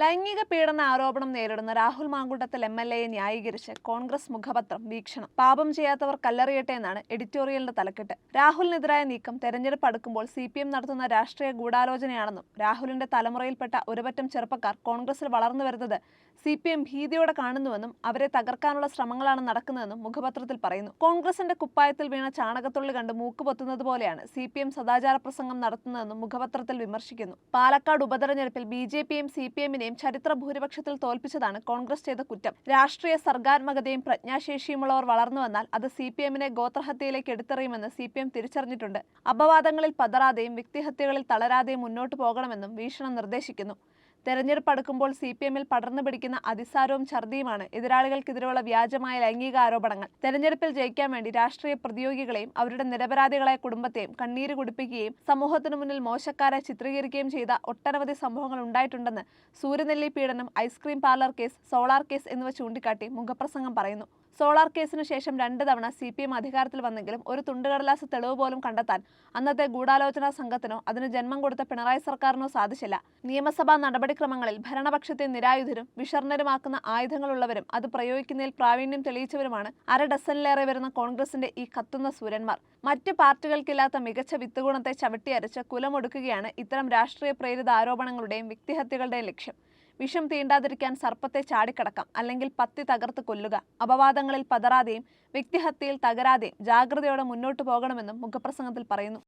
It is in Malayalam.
ലൈംഗിക പീഡന ആരോപണം നേരിടുന്ന രാഹുൽ മാങ്കൂട്ടത്തിൽ MLA യെ ന്യായീകരിച്ച് കോൺഗ്രസ് മുഖപത്രം വീക്ഷണം. പാപം ചെയ്യാത്തവർ കല്ലെറിയട്ടെ എന്നാണ് എഡിറ്റോറിയലിന്റെ തലക്കെട്ട്. രാഹുലിനെതിരായ നീക്കം തെരഞ്ഞെടുപ്പ് അടുക്കുമ്പോൾ CPM നടത്തുന്ന രാഷ്ട്രീയ ഗൂഢാലോചനയാണെന്നും രാഹുലിന്റെ തലമുറയിൽപ്പെട്ട ഒരുപറ്റം ചെറുപ്പക്കാർ കോൺഗ്രസിൽ വളർന്നു വരുന്നത് CPM ഭീതിയോടെ കാണുന്നുവെന്നും അവരെ തകർക്കാനുള്ള ശ്രമങ്ങളാണ് നടക്കുന്നതെന്നും മുഖപത്രത്തിൽ പറയുന്നു. കോൺഗ്രസിന്റെ കുപ്പായത്തിൽ വീണ ചാണകത്തുള്ളി കണ്ട് മൂക്കുപൊത്തുന്നത് പോലെയാണ് CPM സദാചാര പ്രസംഗം നടത്തുന്നതെന്നും മുഖപത്രത്തിൽ വിമർശിക്കുന്നു. പാലക്കാട് ഉപതെരഞ്ഞെടുപ്പിൽ BJPയും CPMനെയും ചരിത്ര ഭൂരിപക്ഷത്തിൽ തോൽപ്പിച്ചതാണ് കോൺഗ്രസ് ചെയ്ത കുറ്റം. രാഷ്ട്രീയ സർഗാത്മകതയും പ്രജ്ഞാശേഷിയുമുള്ളവർ വളർന്നു വന്നാൽ അത് CPMനെ ഗോത്രഹത്യയിലേക്ക് എടുത്തെറിയുമെന്ന് CPM തിരിച്ചറിഞ്ഞിട്ടുണ്ട്. അപവാദങ്ങളിൽ പതറാതെയും വ്യക്തിഹത്യകളിൽ തളരാതെയും മുന്നോട്ടു പോകണമെന്നും വീക്ഷണം നിർദ്ദേശിക്കുന്നു. തെരഞ്ഞെടുപ്പ് അടുക്കുമ്പോൾ CPMൽ പടർന്നു പിടിക്കുന്ന അതിസാരവും ഛർദിയുമാണ് എതിരാളികൾക്കെതിരെയുള്ള വ്യാജമായ ലൈംഗിക ആരോപണങ്ങൾ. തെരഞ്ഞെടുപ്പിൽ ജയിക്കാൻ വേണ്ടി രാഷ്ട്രീയ പ്രതിയോഗികളെയും അവരുടെ നിരപരാധികളായ കുടുംബത്തെയും കണ്ണീര് കുടിപ്പിക്കുകയും സമൂഹത്തിനു മുന്നിൽ മോശക്കാരെ ചിത്രീകരിക്കുകയും ചെയ്ത ഒട്ടനവധി സംഭവങ്ങൾ ഉണ്ടായിട്ടുണ്ടെന്ന് സൂര്യനെല്ലി പീഡനം, ice cream parlour case, solar case എന്നിവ ചൂണ്ടിക്കാട്ടി മുഖപ്രസംഗം പറയുന്നു. സോളാർ കേസിനു ശേഷം 2 തവണ CPM അധികാരത്തിൽ വന്നെങ്കിലും ഒരു തുണ്ടുകടലാസ് തെളിവ് പോലും കണ്ടെത്താൻ അന്നത്തെ ഗൂഢാലോചനാ സംഘത്തിനോ അതിന് ജന്മം കൊടുത്ത പിണറായി സർക്കാരിനോ സാധിച്ചില്ല. നിയമസഭാ നടപടിക്രമങ്ങളിൽ ഭരണപക്ഷത്തെ നിരായുധരും വിഷർണരുമാക്കുന്ന ആയുധങ്ങളുള്ളവരും അത് പ്രയോഗിക്കുന്നതിൽ പ്രാവീണ്യം തെളിയിച്ചവരുമാണ് 1/2 ഡസനിലേറെ വരുന്ന കോൺഗ്രസിന്റെ ഈ കത്തുന്ന സൂര്യന്മാർ. മറ്റ് പാർട്ടികൾക്കില്ലാത്ത മികച്ച വിത്തുഗുണത്തെ ചവിട്ടിയരച്ച് കുലമൊടുക്കുകയാണ് ഇത്തരം രാഷ്ട്രീയ പ്രേരിത ആരോപണങ്ങളുടെയും വ്യക്തിഹത്യകളുടെയും ലക്ഷ്യം. വിഷം തീണ്ടാതിരിക്കാൻ സർപ്പത്തെ ചാടിക്കടക്കാം, അല്ലെങ്കിൽ പത്തി തകർത്ത് കൊല്ലുക. അപവാദങ്ങളിൽ പതറാതെയും വ്യക്തിഹത്യയിൽ തകരാതെയും ജാഗ്രതയോടെ മുന്നോട്ടു പോകണമെന്നും മുഖപ്രസംഗത്തിൽ പറയുന്നു.